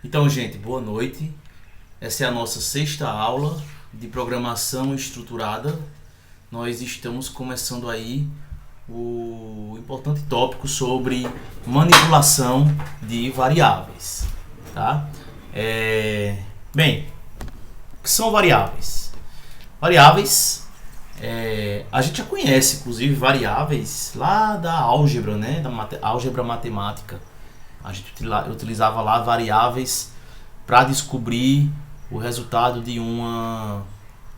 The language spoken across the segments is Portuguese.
Então, gente, boa noite. Essa é a nossa sexta aula de programação estruturada. Nós estamos começando aí o importante tópico sobre manipulação de variáveis, tá? Bem, o que são variáveis? Variáveis, a gente já conhece, inclusive, variáveis lá da álgebra, né? Da álgebra matemática. A gente utilizava lá variáveis para descobrir o resultado de uma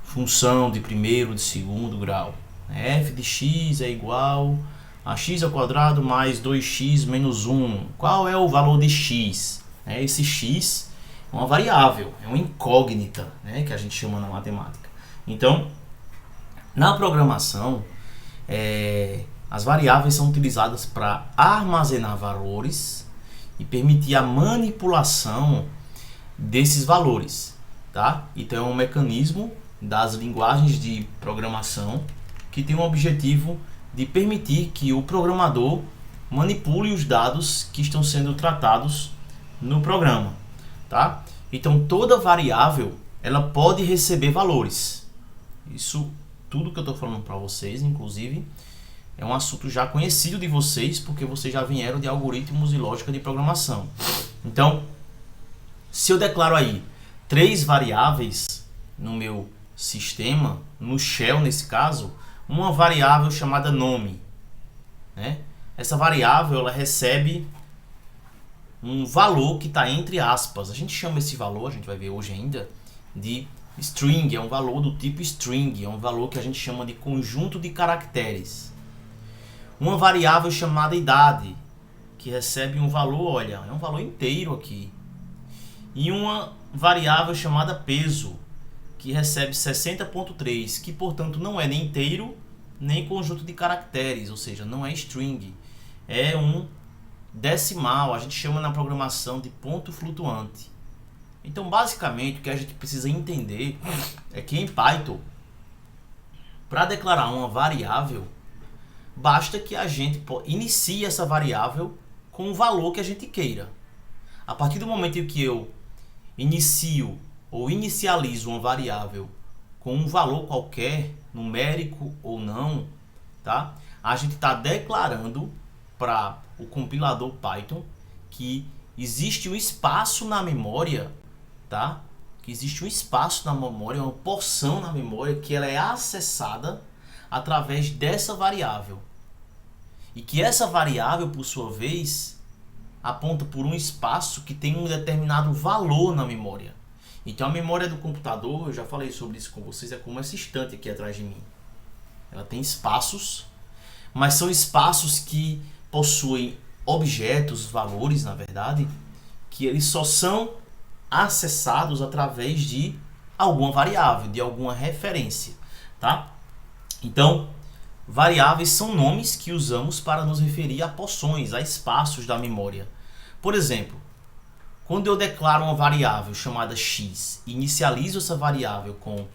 função de primeiro, de segundo grau. F de x é igual a x ao quadrado mais 2x menos 1. Qual é o valor de x? Esse x é uma variável, é uma incógnita, né, que a gente chama na matemática. Então, na programação, as variáveis são utilizadas para armazenar valores e permitir a manipulação desses valores, tá? Então é um mecanismo das linguagens de programação que tem o objetivo de permitir que o programador manipule os dados que estão sendo tratados no programa, tá? Então toda variável ela pode receber valores. Isso tudo que eu estou falando para vocês, inclusive, é um assunto já conhecido de vocês, porque vocês já vieram de algoritmos e lógica de programação. Então, se eu declaro aí 3 variáveis no meu sistema, no shell nesse caso, uma variável chamada nome, né? Essa variável ela recebe um valor que está entre aspas. A gente chama esse valor, a gente vai ver hoje ainda, de string. É um valor do tipo string, é um valor que a gente chama de conjunto de caracteres. Uma variável chamada idade, que recebe um valor, olha, é um valor inteiro aqui. E uma variável chamada peso, que recebe 60.3, que portanto não é nem inteiro, nem conjunto de caracteres, ou seja, não é string. É um decimal, a gente chama na programação de ponto flutuante. Então, basicamente, o que a gente precisa entender é que em Python, para declarar uma variável, basta que a gente inicie essa variável com o valor que a gente queira. A partir do momento em que eu inicio ou inicializo uma variável com um valor qualquer, numérico ou não, tá? A gente está declarando para o compilador Python que existe um espaço na memória, tá? Que existe um espaço na memória, uma porção na memória que ela é acessada através dessa variável. E que essa variável, por sua vez, aponta por um espaço que tem um determinado valor na memória. Então a memória do computador, eu já falei sobre isso com vocês, é como essa estante aqui atrás de mim. Ela tem espaços, mas são espaços que possuem objetos, valores, na verdade, que eles só são acessados através de alguma variável, de alguma referência, tá? Então, variáveis são nomes que usamos para nos referir a porções, a espaços da memória. Por exemplo, quando eu declaro uma variável chamada x e inicializo essa variável com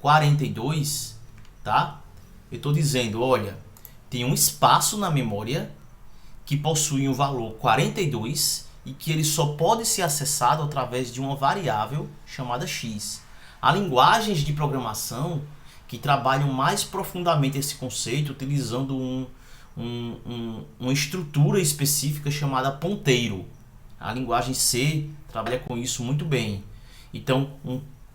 42, tá? Eu estou dizendo, olha, tem um espaço na memória que possui um valor 42 e que ele só pode ser acessado através de uma variável chamada x. Há linguagens de programação que trabalham mais profundamente esse conceito utilizando uma estrutura específica chamada ponteiro. A linguagem C trabalha com isso muito bem. Então,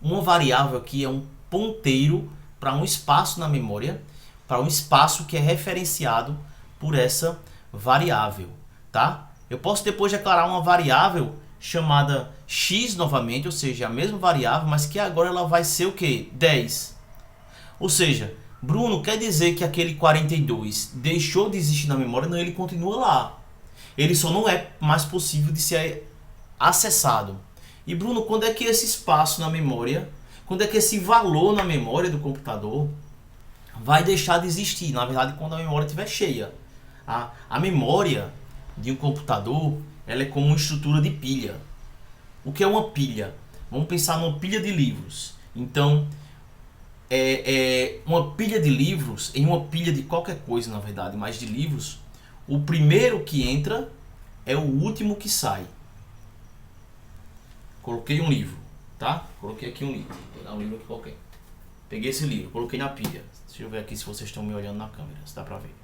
uma variável aqui é um ponteiro para um espaço na memória, para um espaço que é referenciado por essa variável, tá? Eu posso depois declarar uma variável chamada x novamente, ou seja, a mesma variável, mas que agora ela vai ser o quê? 10. Ou seja, Bruno, quer dizer que aquele 42 deixou de existir na memória? Não, ele continua lá. Ele só não é mais possível de ser acessado. E Bruno, quando é que esse espaço na memória, quando é que esse valor na memória do computador vai deixar de existir? Na verdade, quando a memória estiver cheia. A memória de um computador, ela é como uma estrutura de pilha. O que é uma pilha? Vamos pensar numa pilha de livros. Então, uma pilha de livros, em uma pilha de qualquer coisa, na verdade, mas de livros, o primeiro que entra é o último que sai. coloquei um livro, tá? Coloquei aqui um livro, vou dar um livro aqui qualquer. Peguei esse livro, coloquei na pilha. Deixa eu ver aqui se vocês estão me olhando na câmera, se dá pra ver.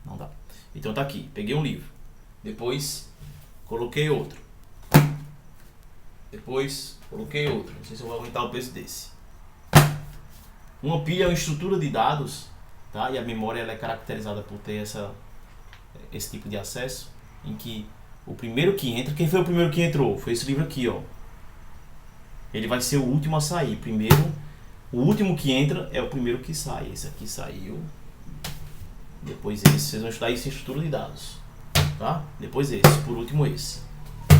Não dá. Então tá aqui, peguei um livro. Depois coloquei outro. Depois coloquei outro. Não sei se eu vou aguentar o peso desse. Uma pilha é uma estrutura de dados, tá? E a memória ela é caracterizada por ter esse tipo de acesso, em que o primeiro que entra, quem foi o primeiro que entrou? Foi esse livro aqui, ó. Ele vai ser o último a sair. Primeiro, o último que entra é o primeiro que sai. Esse aqui saiu. Depois esse, vocês vão estudar isso em estrutura de dados, tá? Depois esse, por último esse.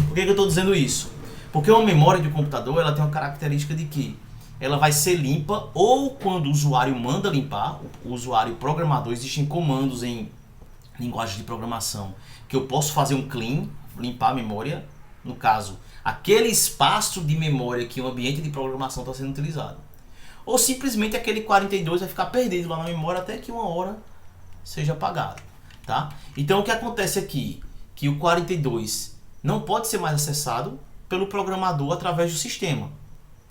Por que eu estou dizendo isso? Porque uma memória de computador ela tem uma característica de que ela vai ser limpa ou quando o usuário manda limpar, o usuário programador, existem comandos em linguagem de programação que eu posso fazer um clean, limpar a memória, no caso, aquele espaço de memória que o ambiente de programação está sendo utilizado. Ou simplesmente aquele 42 vai ficar perdido lá na memória até que uma hora seja apagado, tá? Então o que acontece aqui? Que o 42 não pode ser mais acessado pelo programador através do sistema,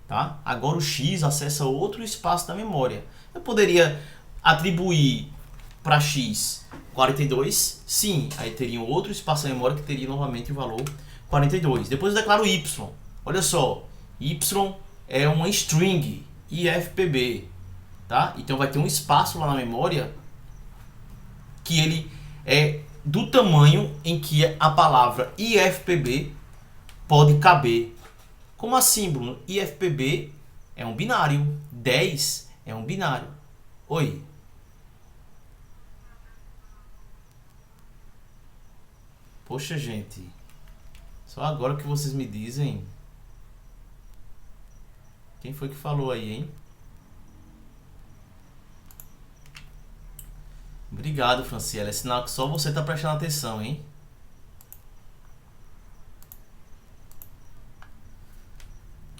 tá? Agora o X acessa outro espaço da memória. Eu poderia atribuir para X 42, sim, aí teria um outro espaço da memória que teria novamente o valor 42. Depois eu declaro Y. Olha só, Y é uma string IFPB, tá? Então vai ter um espaço lá na memória que ele é do tamanho em que a palavra IFPB pode caber. Como assim, Bruno? IFPB é um binário, 10 é um binário. Oi. Poxa, gente. Só agora que vocês me dizem. Quem foi que falou aí, hein? Obrigado, Franciela. É sinal que só você tá prestando atenção, hein?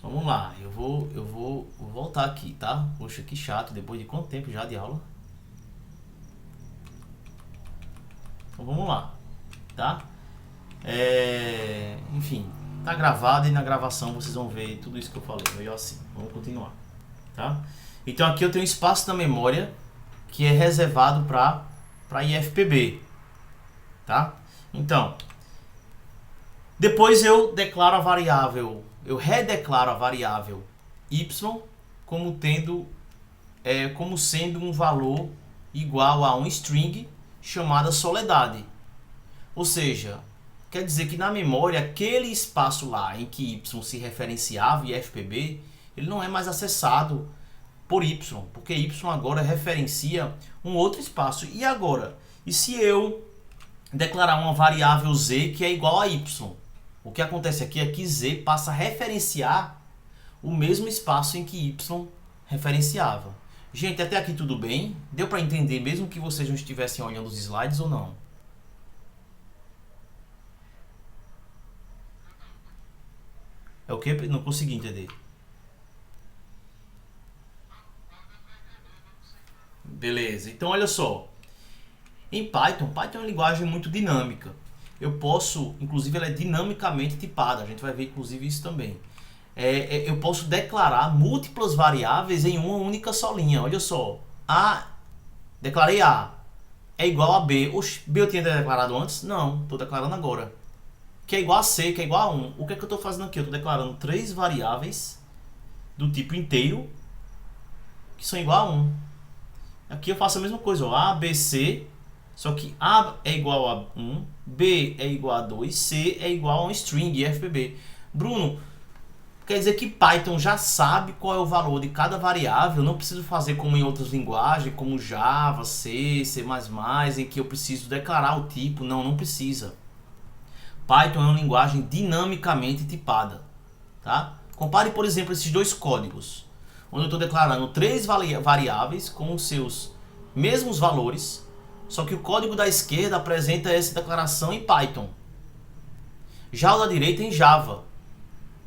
Vamos lá, eu vou voltar aqui, tá? Poxa, que chato, depois de quanto tempo já de aula? Então vamos lá, tá? Enfim, tá gravado e na gravação vocês vão ver tudo isso que eu falei, melhor assim. Vamos continuar, tá? Então aqui eu tenho espaço na memória que é reservado para IFPB, tá? Então, depois eu declaro a variável, eu redeclaro a variável y como sendo um valor igual a um string chamada soledade. Ou seja, quer dizer que na memória aquele espaço lá em que y se referenciava IFPB, ele não é mais acessado por y, porque y agora referencia um outro espaço. E agora? E se eu declarar uma variável z que é igual a y? O que acontece aqui é que z passa a referenciar o mesmo espaço em que y referenciava. Gente, até aqui tudo bem? Deu para entender mesmo que vocês não estivessem olhando os slides ou não? É o que? Não consegui entender. Beleza, então olha só. Em Python é uma linguagem muito dinâmica. Eu posso, inclusive ela é dinamicamente tipada, a gente vai ver inclusive isso também. Eu posso declarar múltiplas variáveis em uma única só linha. Olha só, declarei A é igual a B. Oxe, B eu tinha declarado antes? Não, estou declarando agora. Que é igual a C, que é igual a 1. O que é que eu estou fazendo aqui? Eu estou declarando três variáveis do tipo inteiro que são igual a 1. Aqui eu faço a mesma coisa, ó, A, B, C, só que A é igual a 1, B é igual a 2, C é igual a um string IFPB. Bruno, quer dizer que Python já sabe qual é o valor de cada variável, não preciso fazer como em outras linguagens, como Java, C, C++, em que eu preciso declarar o tipo. Não, não precisa. Python é uma linguagem dinamicamente tipada, tá? Compare, por exemplo, esses dois códigos, onde eu estou declarando três variáveis com os seus mesmos valores, só que o código da esquerda apresenta essa declaração em Python. Já o da direita em Java.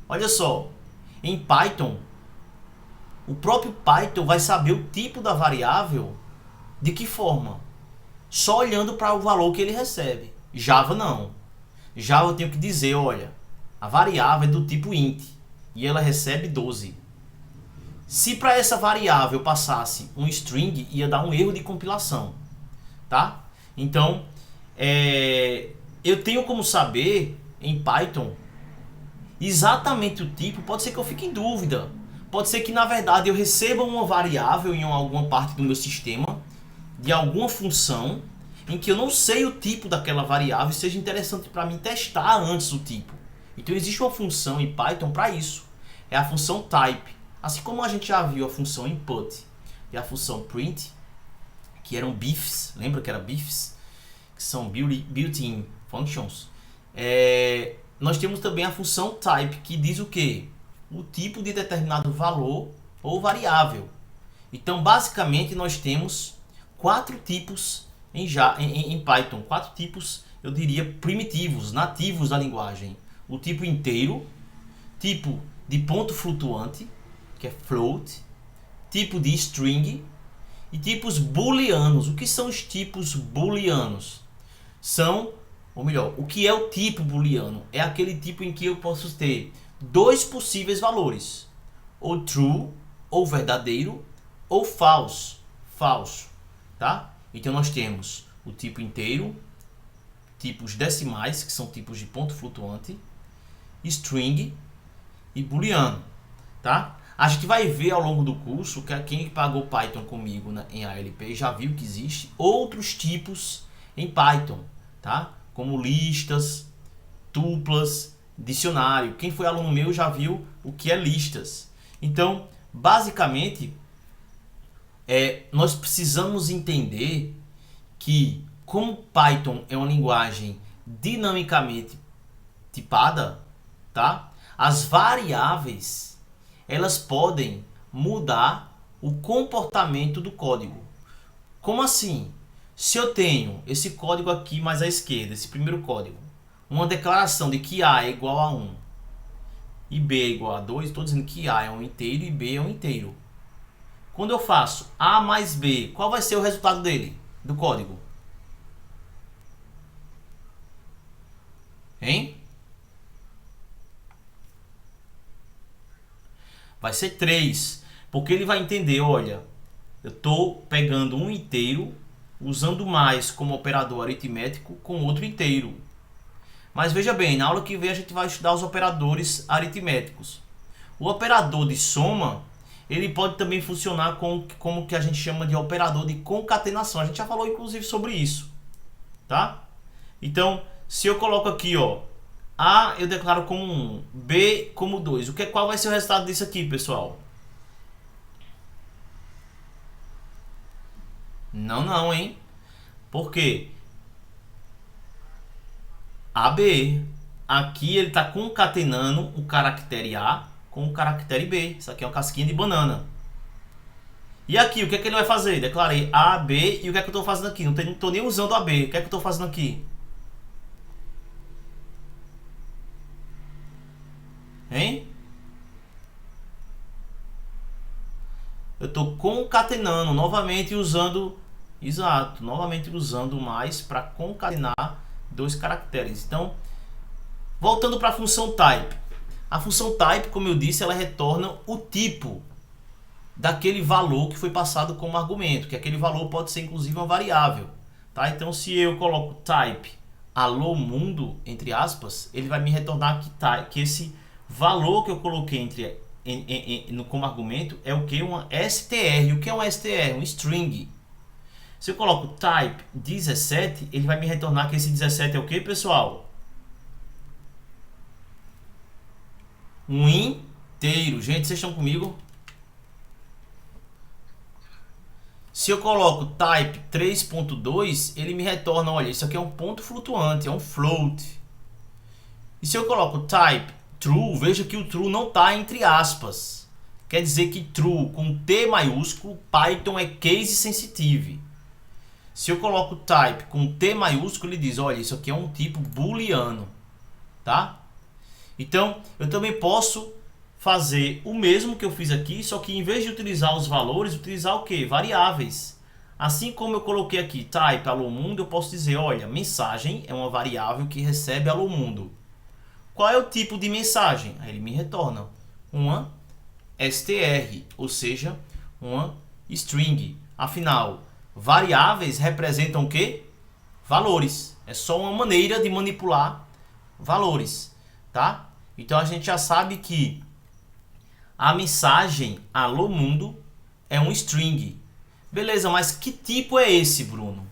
Olha só, em Python, o próprio Python vai saber o tipo da variável de que forma? Só olhando para o valor que ele recebe. Java não. Já eu tenho que dizer, olha, a variável é do tipo int e ela recebe 12. Se para essa variável passasse um string, ia dar um erro de compilação, tá? Então, eu tenho como saber em Python exatamente o tipo. Pode ser que eu fique em dúvida. Pode ser que na verdade eu receba uma variável em alguma parte do meu sistema de alguma função em que eu não sei o tipo daquela variável e seja interessante para mim testar antes o tipo. Então existe uma função em Python para isso. É a função type. Assim como a gente já viu a função input e a função print, que eram BIFs, lembra que era BIFs? Que são built-in functions. Nós temos também a função type, que diz o quê? O tipo de determinado valor ou variável. Então, basicamente, nós temos 4 tipos em Python. 4 tipos, eu diria, primitivos, nativos da linguagem. O tipo inteiro, tipo de ponto flutuante, que é float, tipo de string e tipos booleanos. O que são os tipos booleanos? Ou melhor, o que é o tipo booleano? É aquele tipo em que eu posso ter 2 possíveis valores, ou true, ou verdadeiro, ou falso, tá? Então nós temos o tipo inteiro, tipos decimais, que são tipos de ponto flutuante, string e booleano, tá? A gente vai ver ao longo do curso, que quem pagou Python comigo em ALP já viu que existe outros tipos em Python, tá? Como listas, tuplas, dicionário. Quem foi aluno meu já viu o que é listas. Então, basicamente, nós precisamos entender que, como Python é uma linguagem dinamicamente tipada, tá? As variáveis elas podem mudar o comportamento do código. Como assim? Se eu tenho esse código aqui mais à esquerda, esse primeiro código, uma declaração de que A é igual a 1 e B é igual a 2, estou dizendo que A é um inteiro e B é um inteiro. Quando eu faço A mais B, qual vai ser o resultado dele, do código? Hein? Vai ser 3, porque ele vai entender, olha, eu estou pegando um inteiro, usando mais como operador aritmético com outro inteiro. Mas veja bem, na aula que vem a gente vai estudar os operadores aritméticos. O operador de soma, ele pode também funcionar como que a gente chama de operador de concatenação. A gente já falou inclusive sobre isso, tá? Então, se eu coloco aqui, ó, A eu declaro como 1, B como 2. Qual vai ser o resultado disso aqui, pessoal? Não, hein? Por quê? AB. Aqui ele está concatenando o caractere A com o caractere B. Isso aqui é uma casquinha de banana. E aqui, o que é que ele vai fazer? Declarei A, B, e o que é que eu estou fazendo aqui? Não estou nem usando AB. O que é que eu estou fazendo aqui? Hein? Eu estou concatenando, novamente usando, exato, novamente usando mais para concatenar 2 caracteres. Então, voltando para a função type. A função type, como eu disse, ela retorna o tipo daquele valor que foi passado como argumento, que aquele valor pode ser inclusive uma variável, tá? Então, se eu coloco type alô mundo, entre aspas, ele vai me retornar que esse valor que eu coloquei como argumento é o que? Uma str. O que é uma str? Um string. Se eu coloco type 17, ele vai me retornar que esse 17 é o que, pessoal? Um inteiro. Gente, vocês estão comigo? Se eu coloco type 3.2, ele me retorna, olha, isso aqui é um ponto flutuante, é um float. E se eu coloco type true, veja que o true não está entre aspas. Quer dizer que true com T maiúsculo, Python é case sensitive. Se eu coloco type com T maiúsculo, ele diz, olha, isso aqui é um tipo booleano, tá? Então, eu também posso fazer o mesmo que eu fiz aqui, só que em vez de utilizar os valores, utilizar o que? Variáveis. Assim como eu coloquei aqui type alô mundo, eu posso dizer, olha, mensagem é uma variável que recebe alô mundo. Qual é o tipo de mensagem? Aí ele me retorna uma str, ou seja, uma string. Afinal, variáveis representam o quê? Valores. É só uma maneira de manipular valores, tá? Então a gente já sabe que a mensagem alô mundo é um string. Beleza, mas que tipo é esse, Bruno?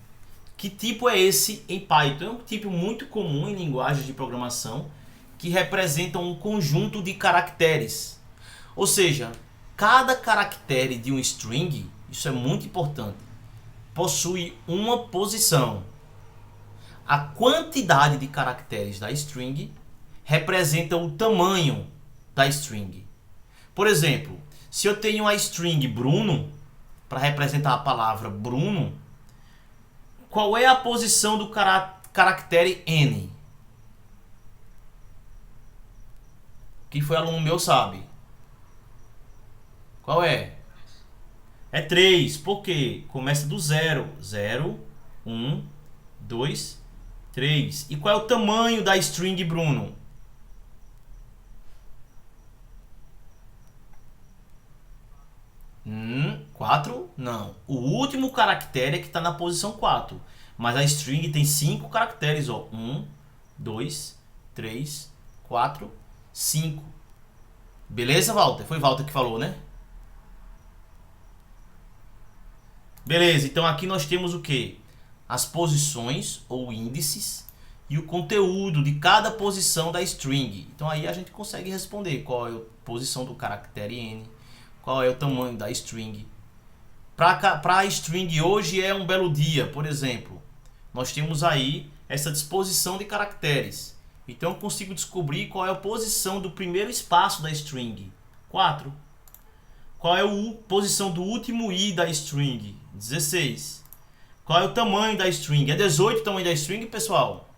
Que tipo é esse em Python? É um tipo muito comum em linguagens de programação que representa um conjunto de caracteres. Ou seja, cada caractere de um string, isso é muito importante, possui uma posição. A quantidade de caracteres da string representa o tamanho da string. Por exemplo, se eu tenho a string Bruno, para representar a palavra Bruno, qual é a posição do caractere N? Quem foi aluno meu sabe. Qual é? É 3. Por quê? Começa do 0. 0, 1, 2, 3. E qual é o tamanho da string Bruno? 4? Não. O último caractere é que está na posição 4. Mas a string tem 5 caracteres. 1, 2, 3, 4, 5. Beleza, Walter? Foi Walter que falou, né? Beleza, então aqui nós temos o que? As posições ou índices e o conteúdo de cada posição da string. Então aí a gente consegue responder qual é a posição do caractere N, qual é o tamanho da string. Para a string hoje é um belo dia, por exemplo. Nós temos aí essa disposição de caracteres. Então eu consigo descobrir qual é a posição do primeiro espaço da string. 4. Qual é a posição do último i da string? 16. Qual é o tamanho da string? É 18 o tamanho da string, pessoal?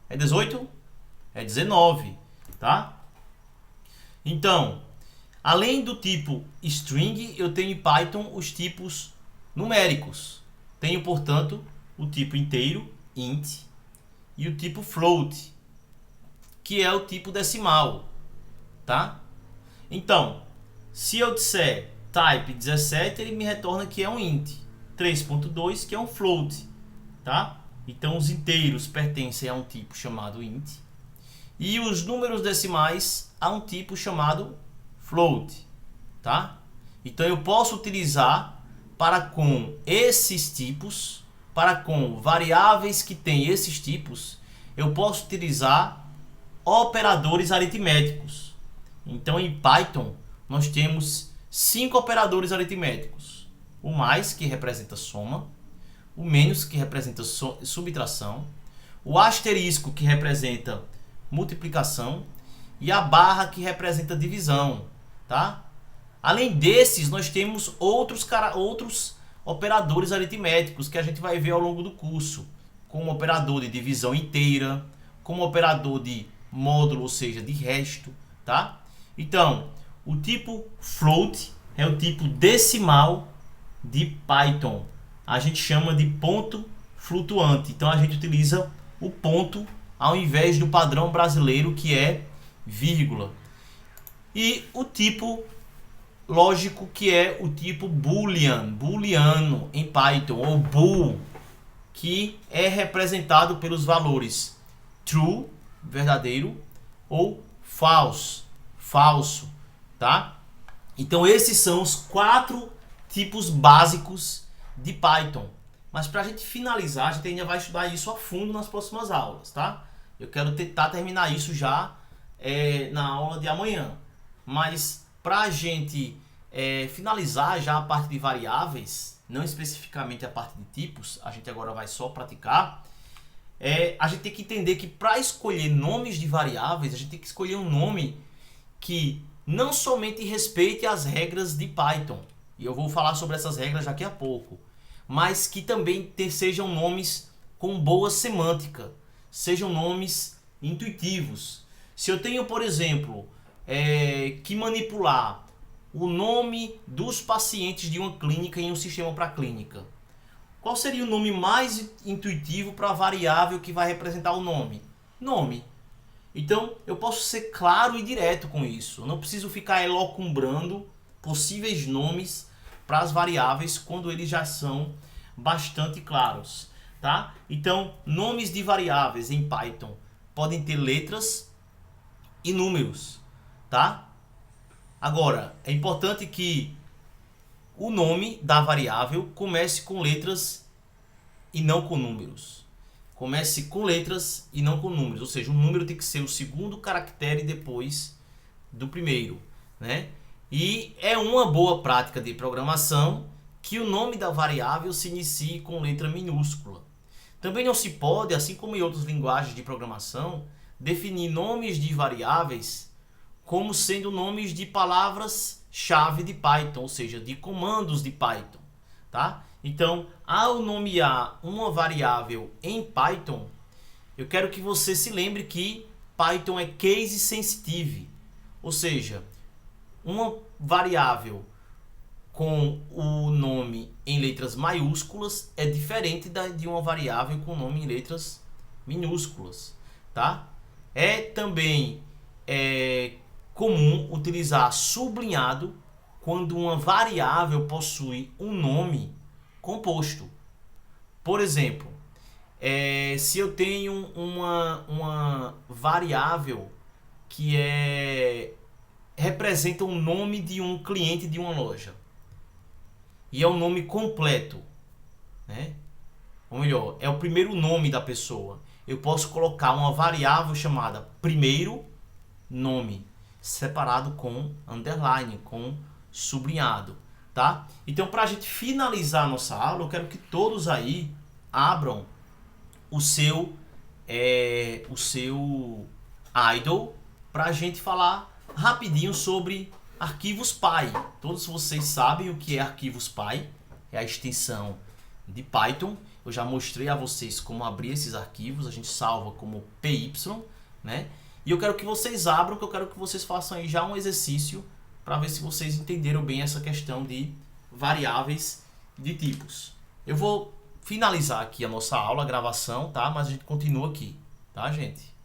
É 18? É 19, tá? Então, além do tipo string, eu tenho em Python os tipos numéricos. Tenho, portanto, o tipo inteiro, int, e o tipo float, que é o tipo decimal, tá? Então, se eu disser type 17, ele me retorna que é um int. 3.2, que é um float, tá? Então, os inteiros pertencem a um tipo chamado int. E os números decimais a um tipo chamado float, tá? Então, eu posso utilizar para com esses tipos, para com variáveis que têm esses tipos, eu posso utilizar operadores aritméticos. Então, em Python, nós temos 5 operadores aritméticos. O mais, que representa soma. O menos, que representa subtração. O asterisco, que representa multiplicação. E a barra, que representa divisão. Tá? Além desses, nós temos outros operadores aritméticos que a gente vai ver ao longo do curso. Como operador de divisão inteira. Como operador de módulo, ou seja, de resto. Tá? Então, o tipo float é o tipo decimal de Python. A gente chama de ponto flutuante. Então, a gente utiliza o ponto ao invés do padrão brasileiro, que é vírgula. E o tipo lógico, que é o tipo boolean, booleano em Python, ou bool, que é representado pelos valores true, verdadeiro, ou false, falso, tá? Então esses são os 4 tipos básicos de Python. Mas para a gente finalizar, a gente ainda vai estudar isso a fundo nas próximas aulas, tá? Eu quero tentar terminar isso já na aula de amanhã. Mas para a gente finalizar já a parte de variáveis, não especificamente a parte de tipos, a gente agora vai só praticar. A gente tem que entender que para escolher nomes de variáveis, a gente tem que escolher um nome que não somente respeite as regras de Python, e eu vou falar sobre essas regras daqui a pouco, mas que também sejam nomes com boa semântica, sejam nomes intuitivos. Se eu tenho, por exemplo, que manipular o nome dos pacientes de uma clínica em um sistema para clínica. Qual seria o nome mais intuitivo para a variável que vai representar o nome? Nome. Então, eu posso ser claro e direto com isso. Eu não preciso ficar elocumbrando possíveis nomes para as variáveis quando eles já são bastante claros, tá? Então, nomes de variáveis em Python podem ter letras e números, tá? Agora, é importante que o nome da variável comece com letras e não com números. Comece com letras e não com números, ou seja, o número tem que ser o segundo caractere depois do primeiro, né? E é uma boa prática de programação que o nome da variável se inicie com letra minúscula. Também não se pode, assim como em outras linguagens de programação, definir nomes de variáveis como sendo nomes de palavras-chave de Python, ou seja, de comandos de Python, tá? Então, ao nomear uma variável em Python, eu quero que você se lembre que Python é case sensitive, ou seja, uma variável com o nome em letras maiúsculas é diferente de uma variável com o nome em letras minúsculas, tá? É também comum utilizar sublinhado quando uma variável possui um nome composto. Por exemplo, se eu tenho uma variável que representa o nome de um cliente de uma loja e é um nome completo, né? Ou melhor, é o primeiro nome da pessoa. Eu posso colocar uma variável chamada primeiro nome, separado com underline, com sublinhado, tá? Então, para a gente finalizar a nossa aula, eu quero que todos aí abram o seu idle para a gente falar rapidinho sobre arquivos Py. Todos vocês sabem o que é arquivos Py, é a extensão de Python. Eu já mostrei a vocês como abrir esses arquivos, a gente salva como py, né? E eu quero que vocês abram, que eu quero que vocês façam aí já um exercício para ver se vocês entenderam bem essa questão de variáveis de tipos. Eu vou finalizar aqui a nossa aula, a gravação, tá? Mas a gente continua aqui, tá, gente?